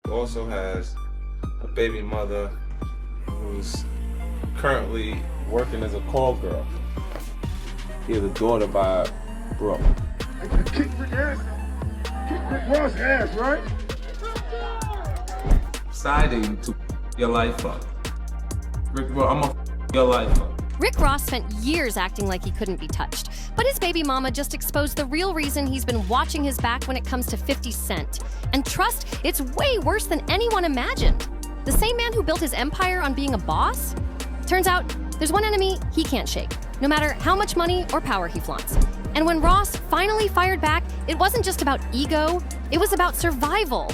He also has a baby mother who's currently working as a call girl. He has a daughter by Brooke. I just kicked Rick ass. Kick Rick Ross' ass, right? Deciding to your life up. Rick, bro, I'm gonna your life up. Rick Ross spent years acting like he couldn't be touched, but his baby mama just exposed the real reason he's been watching his back when it comes to 50 Cent. And trust, it's way worse than anyone imagined. The same man who built his empire on being a boss? Turns out, there's one enemy he can't shake, no matter how much money or power he flaunts. And when Ross finally fired back, it wasn't just about ego, it was about survival.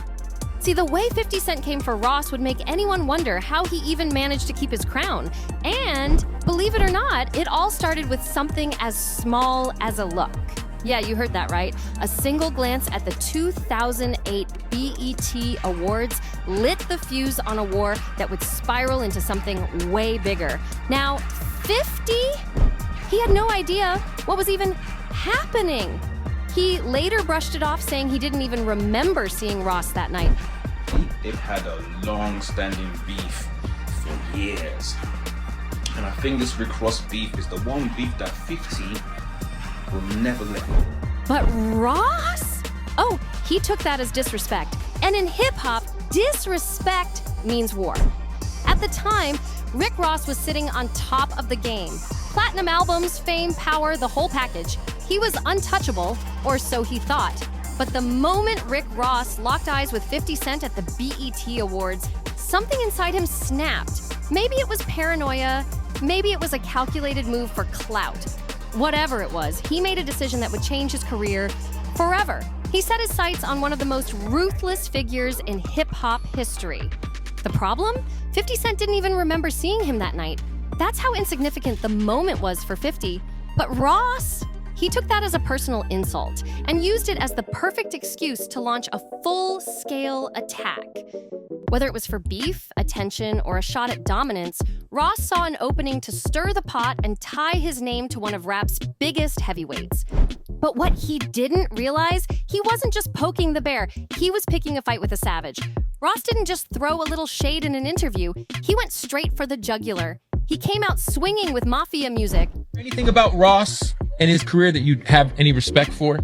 See, the way 50 Cent came for Ross would make anyone wonder how he even managed to keep his crown. And, believe it or not, it all started with something as small as a look. Yeah, you heard that right. A single glance at the 2008 BET Awards lit the fuse on a war that would spiral into something way bigger. Now, 50? He had no idea what was even happening. He later brushed it off, saying he didn't even remember seeing Ross that night. They've had a long-standing beef for years. And I think this Rick Ross beef is the one beef that 50 will never let go. But Ross? Oh, he took that as disrespect. And in hip-hop, disrespect means war. At the time, Rick Ross was sitting on top of the game. Platinum albums, fame, power, the whole package. He was untouchable, or so he thought. But the moment Rick Ross locked eyes with 50 Cent at the BET Awards, something inside him snapped. Maybe it was paranoia, maybe it was a calculated move for clout. Whatever it was, he made a decision that would change his career forever. He set his sights on one of the most ruthless figures in hip-hop history. The problem? 50 Cent didn't even remember seeing him that night. That's how insignificant the moment was for 50. But Ross? He took that as a personal insult and used it as the perfect excuse to launch a full-scale attack. Whether it was for beef, attention, or a shot at dominance, Ross saw an opening to stir the pot and tie his name to one of rap's biggest heavyweights. But what he didn't realize, he wasn't just poking the bear, he was picking a fight with a savage. Ross didn't just throw a little shade in an interview, he went straight for the jugular. He came out swinging with mafia music. Anything about Ross and his career that you have any respect for?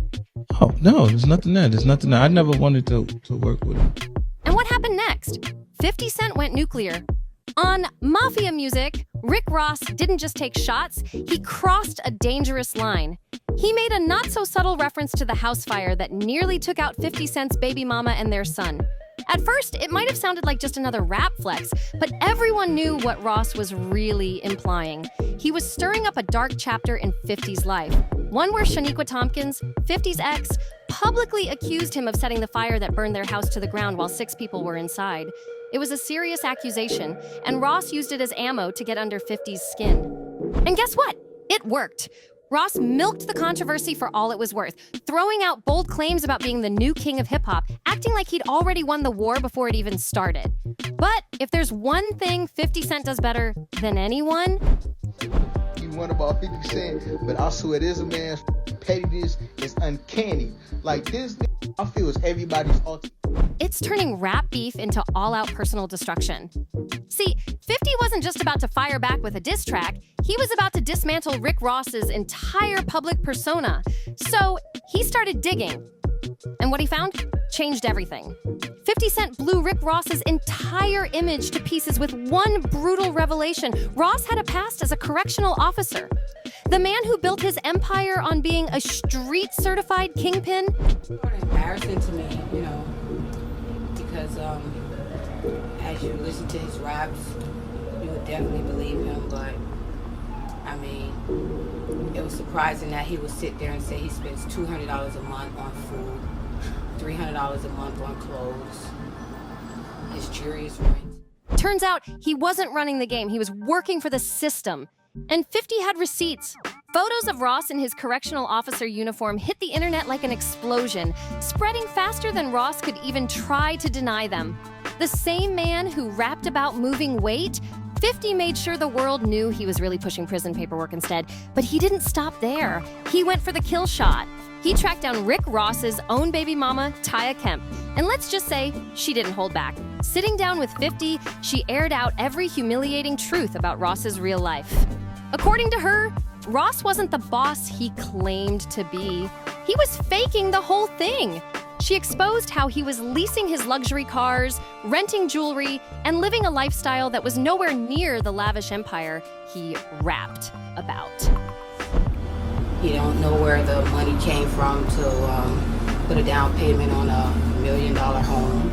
Oh, no, there's nothing there. There's nothing there. I never wanted to work with him. And what happened next? 50 Cent went nuclear. On Mafia Music, Rick Ross didn't just take shots, he crossed a dangerous line. He made a not-so-subtle reference to the house fire that nearly took out 50 Cent's baby mama and their son. At first, it might have sounded like just another rap flex, but everyone knew what Ross was really implying. He was stirring up a dark chapter in 50's life, one where Shaniqua Tompkins, 50's ex, publicly accused him of setting the fire that burned their house to the ground while 6 people were inside. It was a serious accusation, and Ross used it as ammo to get under 50's skin. And guess what? It worked. Ross milked the controversy for all it was worth, throwing out bold claims about being the new king of hip-hop, acting like he'd already won the war before it even started. But if there's one thing 50 Cent does better than anyone... You won about 50 Cent, but also it is a man's pettiness is uncanny. Like this, I feel is everybody's ultimate. It's turning rap beef into all-out personal destruction. See, 50 wasn't just about to fire back with a diss track, he was about to dismantle Rick Ross's entire public persona. So he started digging. And what he found changed everything. 50 Cent blew Rick Ross's entire image to pieces with one brutal revelation. Ross had a past as a correctional officer. The man who built his empire on being a street-certified kingpin. It's embarrassing to me, you know, because as you listen to his raps, you would definitely believe him, but I mean, it was surprising that he would sit there and say he spends $200 a month on food, $300 a month on clothes, his jury is rent. Turns out he wasn't running the game, he was working for the system. And 50 had receipts. Photos of Ross in his correctional officer uniform hit the internet like an explosion, spreading faster than Ross could even try to deny them. The same man who rapped about moving weight 50 made sure the world knew he was really pushing prison paperwork instead, but he didn't stop there. He went for the kill shot. He tracked down Rick Ross's own baby mama, Taya Kemp, and let's just say she didn't hold back. Sitting down with 50, she aired out every humiliating truth about Ross's real life. According to her, Ross wasn't the boss he claimed to be. He was faking the whole thing. She exposed how he was leasing his luxury cars, renting jewelry, and living a lifestyle that was nowhere near the lavish empire he rapped about. He don't know where the money came from to put a down payment on $1 million home.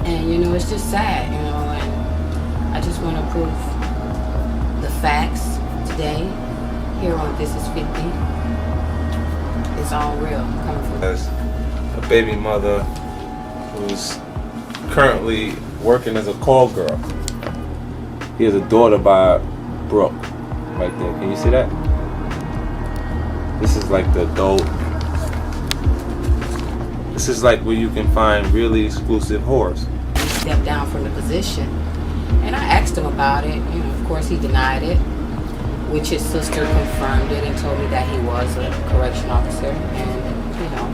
And, you know, it's just sad, you know, and I just want to prove the facts today here on This Is 50. It's all real, coming from as a baby mother who's currently working as a call girl. He has a daughter by Brooke, right there. Can you see that? This is like the adult. This is like where you can find really exclusive whores. Stepped down from the position, and I asked him about it. You know, of course, he denied it, which his sister confirmed it and told me that he was a correction officer, and you know.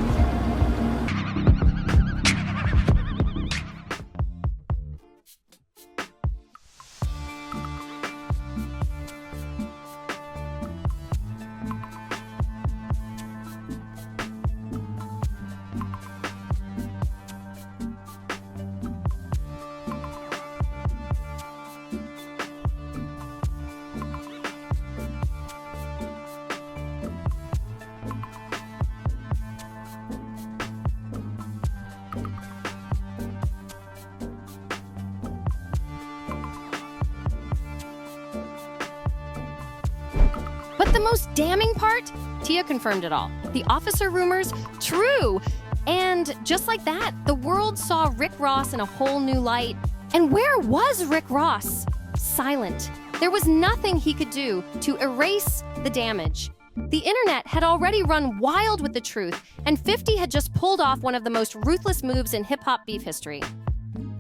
But the most damning part? Tia confirmed it all. The officer rumors, true. And just like that, the world saw Rick Ross in a whole new light. And where was Rick Ross? Silent. There was nothing he could do to erase the damage. The internet had already run wild with the truth, and 50 had just pulled off one of the most ruthless moves in hip-hop beef history.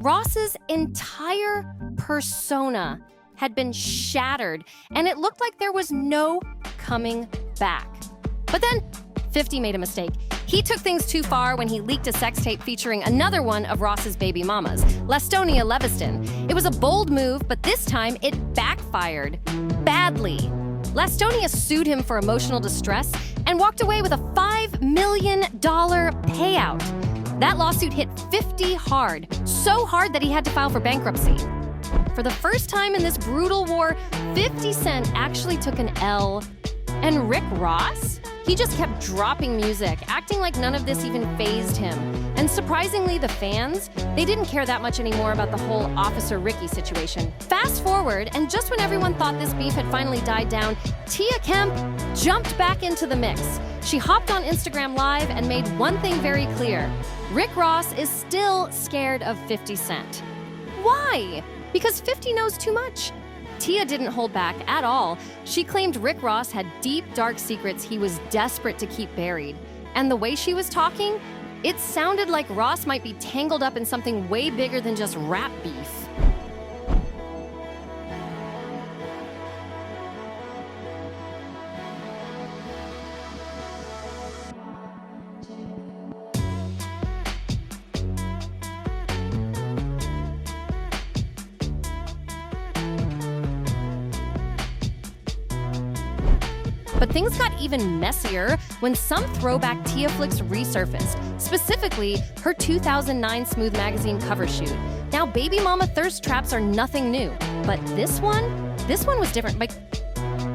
Ross's entire persona had been shattered, and it looked like there was no coming back. But then, 50 made a mistake. He took things too far when he leaked a sex tape featuring another one of Ross's baby mamas, Lastonia Leviston. It was a bold move, but this time it backfired badly. Lastonia sued him for emotional distress and walked away with a $5 million payout. That lawsuit hit 50 hard, so hard that he had to file for bankruptcy. For the first time in this brutal war, 50 Cent actually took an L. And Rick Ross? He just kept dropping music, acting like none of this even fazed him. And surprisingly, the fans, they didn't care that much anymore about the whole Officer Ricky situation. Fast forward, and just when everyone thought this beef had finally died down, Tia Kemp jumped back into the mix. She hopped on Instagram Live and made one thing very clear. Rick Ross is still scared of 50 Cent. Why? Because 50 knows too much. Tia didn't hold back at all. She claimed Rick Ross had deep, dark secrets he was desperate to keep buried. And the way she was talking, it sounded like Ross might be tangled up in something way bigger than just rap beef. But things got even messier when some throwback Tia flicks resurfaced, specifically her 2009 Smooth magazine cover shoot. Now, baby mama thirst traps are nothing new, but this one was different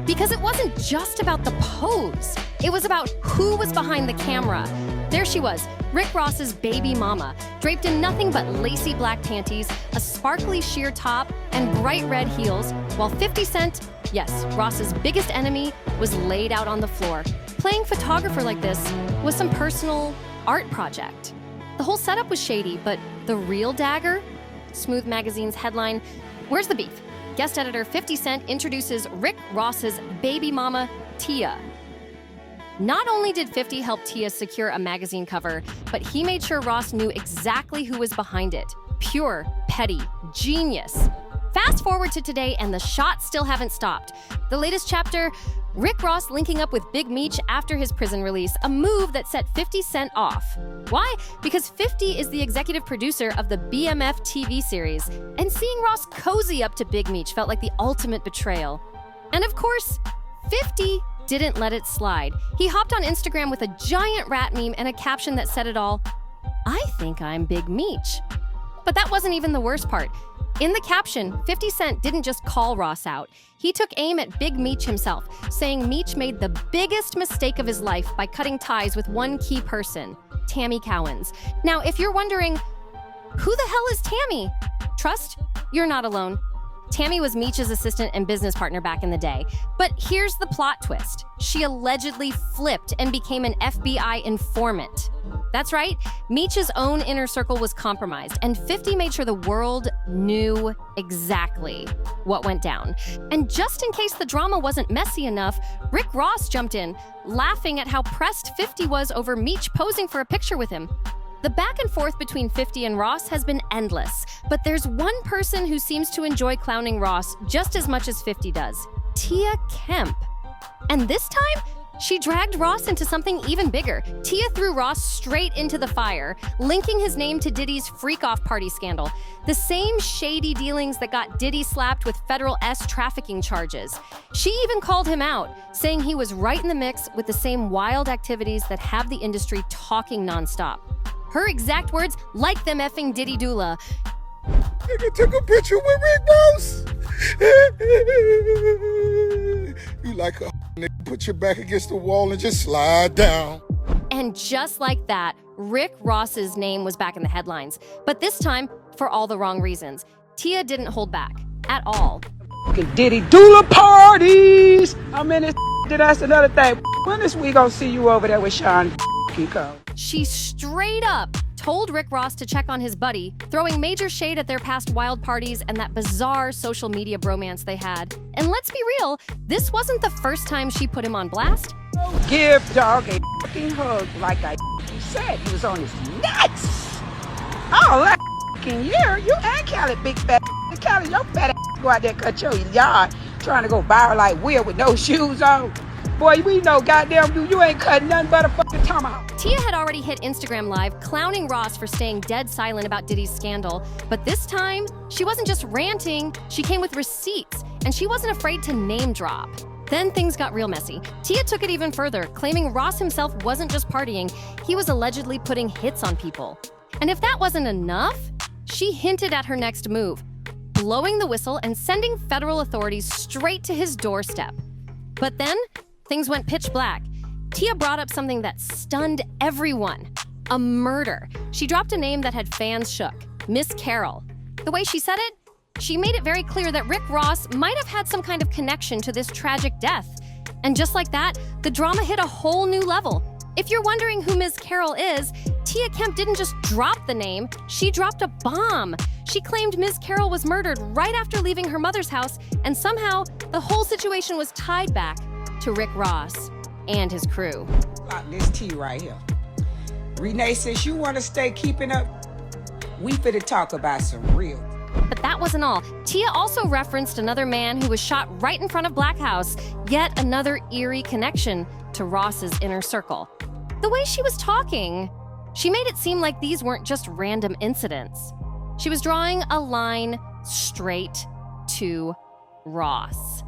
because it wasn't just about the pose. It was about who was behind the camera. There she was, Rick Ross's baby mama, draped in nothing but lacy black panties, a sparkly sheer top, and bright red heels, while 50 Cent, yes, Ross's biggest enemy, was laid out on the floor. Playing photographer like this was some personal art project. The whole setup was shady, but the real dagger? Smooth magazine's headline, "Where's the beef?" Guest editor 50 Cent introduces Rick Ross's baby mama, Tia. Not only did 50 help Tia secure a magazine cover, but he made sure Ross knew exactly who was behind it. Pure, petty, genius. Fast forward to today, and the shots still haven't stopped. The latest chapter, Rick Ross linking up with Big Meech after his prison release, a move that set 50 Cent off. Why? Because 50 is the executive producer of the BMF TV series, and seeing Ross cozy up to Big Meech felt like the ultimate betrayal. And of course, 50 didn't let it slide. He hopped on Instagram with a giant rat meme and a caption that said it all, "I think I'm Big Meech." But that wasn't even the worst part. In the caption, 50 Cent didn't just call Ross out. He took aim at Big Meech himself, saying Meech made the biggest mistake of his life by cutting ties with one key person, Tammy Cowens. Now, if you're wondering, who the hell is Tammy? Trust, you're not alone. Tammy was Meech's assistant and business partner back in the day. But here's the plot twist. She allegedly flipped and became an FBI informant. That's right, Meech's own inner circle was compromised, and 50 made sure the world knew exactly what went down. And just in case the drama wasn't messy enough, Rick Ross jumped in, laughing at how pressed 50 was over Meech posing for a picture with him. The back and forth between 50 and Ross has been endless, but there's one person who seems to enjoy clowning Ross just as much as 50 does, Tia Kemp. And this time, she dragged Ross into something even bigger. Tia threw Ross straight into the fire, linking his name to Diddy's freak-off party scandal, the same shady dealings that got Diddy slapped with federal trafficking charges. She even called him out, saying he was right in the mix with the same wild activities that have the industry talking nonstop. Her exact words, like them effing Diddy Dula. Nigga took a picture with Rick Ross. You like a nigga, put your back against the wall and just slide down. And just like that, Rick Ross's name was back in the headlines. But this time, for all the wrong reasons. Tia didn't hold back at all. Diddy Dula parties. I'm in this. That's another thing. When is we gonna see you over there with Sean Kiko? She straight up told Rick Ross to check on his buddy, throwing major shade at their past wild parties and that bizarre social media bromance they had. And let's be real, this wasn't the first time she put him on blast. Give dog a fucking hug like I said. He was on his nuts. Oh, that fucking year. You and Callie, big fat. Callie, your fat ass go out there cut your yard trying to go viral like Will with no shoes on. Boy, we know goddamn you ain't cutting nothing but a fucking tomahawk. Tia had already hit Instagram Live, clowning Ross for staying dead silent about Diddy's scandal. But this time, she wasn't just ranting, she came with receipts, and she wasn't afraid to name drop. Then things got real messy. Tia took it even further, claiming Ross himself wasn't just partying, he was allegedly putting hits on people. And if that wasn't enough, she hinted at her next move, blowing the whistle and sending federal authorities straight to his doorstep. But then, things went pitch black. Tia brought up something that stunned everyone. A murder. She dropped a name that had fans shook. Miss Carroll. The way she said it, she made it very clear that Rick Ross might have had some kind of connection to this tragic death. And just like that, the drama hit a whole new level. If you're wondering who Ms. Carroll is, Tia Kemp didn't just drop the name, she dropped a bomb. She claimed Ms. Carroll was murdered right after leaving her mother's house, and somehow the whole situation was tied back to Rick Ross and his crew. Lock this tea right here. Renee, since you want to stay keeping up, we finna talk about some real. But that wasn't all. Tia also referenced another man who was shot right in front of Black House, yet another eerie connection to Ross's inner circle. The way she was talking, she made it seem like these weren't just random incidents. She was drawing a line straight to Ross.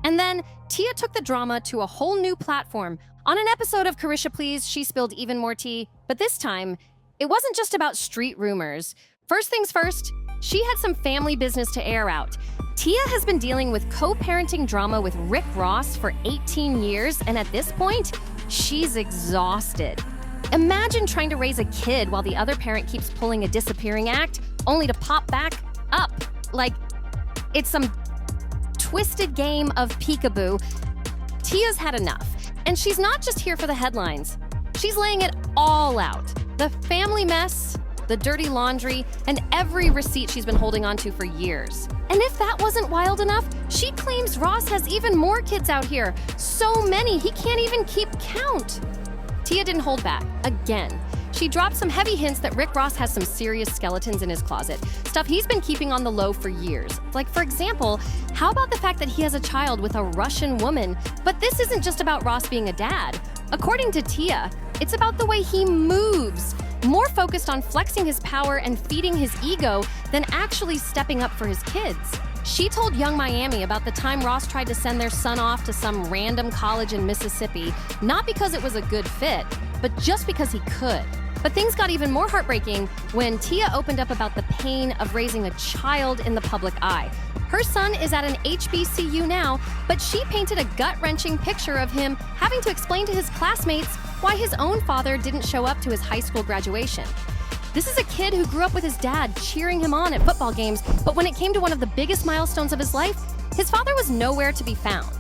And then Tia took the drama to a whole new platform. On an episode of Carisha Please, she spilled even more tea, but this time, it wasn't just about street rumors. First things first, she had some family business to air out. Tia has been dealing with co-parenting drama with Rick Ross for 18 years, and at this point, she's exhausted. Imagine trying to raise a kid while the other parent keeps pulling a disappearing act, only to pop back up. Like, it's some twisted game of peekaboo. Tia's had enough, and she's not just here for the headlines. She's laying it all out. The family mess, the dirty laundry, and every receipt she's been holding onto for years. And if that wasn't wild enough, she claims Ross has even more kids out here. So many, he can't even keep count. Tia didn't hold back, again. She she dropped some heavy hints that Rick Ross has some serious skeletons in his closet, stuff he's been keeping on the low for years. Like, for example, how about the fact that he has a child with a Russian woman? But this isn't just about Ross being a dad. According to Tia, it's about the way he moves, more focused on flexing his power and feeding his ego than actually stepping up for his kids. She told Young Miami about the time Ross tried to send their son off to some random college in Mississippi, not because it was a good fit, but just because he could. But things got even more heartbreaking when Tia opened up about the pain of raising a child in the public eye. Her son is at an HBCU now, but she painted a gut-wrenching picture of him having to explain to his classmates why his own father didn't show up to his high school graduation. This is a kid who grew up with his dad cheering him on at football games, but when it came to one of the biggest milestones of his life, his father was nowhere to be found.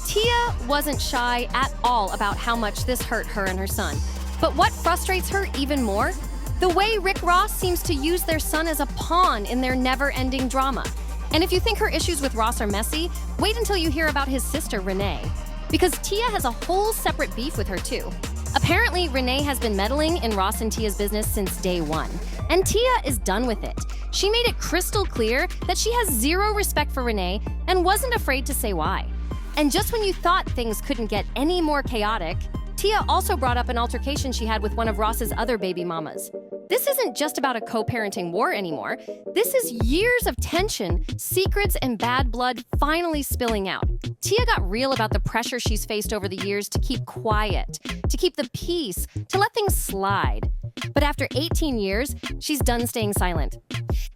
Tia wasn't shy at all about how much this hurt her and her son. But what frustrates her even more? The way Rick Ross seems to use their son as a pawn in their never-ending drama. And if you think her issues with Ross are messy, wait until you hear about his sister, Renee. Because Tia has a whole separate beef with her too. Apparently, Renee has been meddling in Ross and Tia's business since day one. And Tia is done with it. She made it crystal clear that she has zero respect for Renee and wasn't afraid to say why. And just when you thought things couldn't get any more chaotic, Tia also brought up an altercation she had with one of Ross's other baby mamas. This isn't just about a co-parenting war anymore. This is years of tension, secrets, and bad blood finally spilling out. Tia got real about the pressure she's faced over the years to keep quiet, to keep the peace, to let things slide. But after 18 years, she's done staying silent.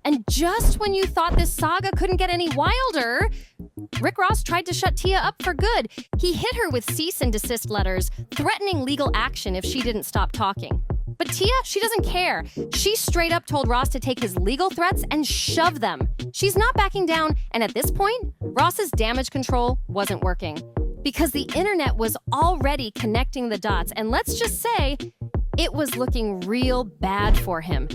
And just when you thought this saga couldn't get any wilder, Rick Ross tried to shut Tia up for good. He hit her with cease and desist letters, threatening legal action if she didn't stop talking. But Tia, she doesn't care. She straight up told Ross to take his legal threats and shove them. She's not backing down, and at this point, Ross's damage control wasn't working. Because the internet was already connecting the dots, and let's just say, it was looking real bad for him.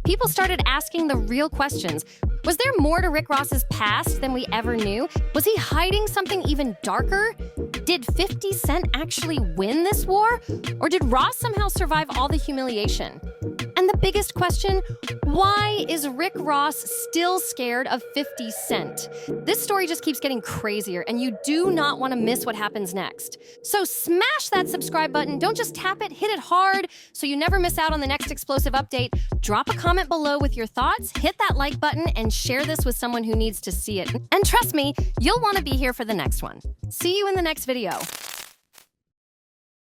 People started asking the real questions. Was there more to Rick Ross's past than we ever knew? Was he hiding something even darker? Did 50 Cent actually win this war? Or did Ross somehow survive all the humiliation? And the biggest question, why is Rick Ross still scared of 50 Cent? This story just keeps getting crazier, and you do not want to miss what happens next. So smash that subscribe button. Don't just tap it, hit it hard so you never miss out on the next explosive update. Drop a comment below with your thoughts, hit that like button, and share this with someone who needs to see it. And trust me, you'll want to be here for the next one. See you in the next video.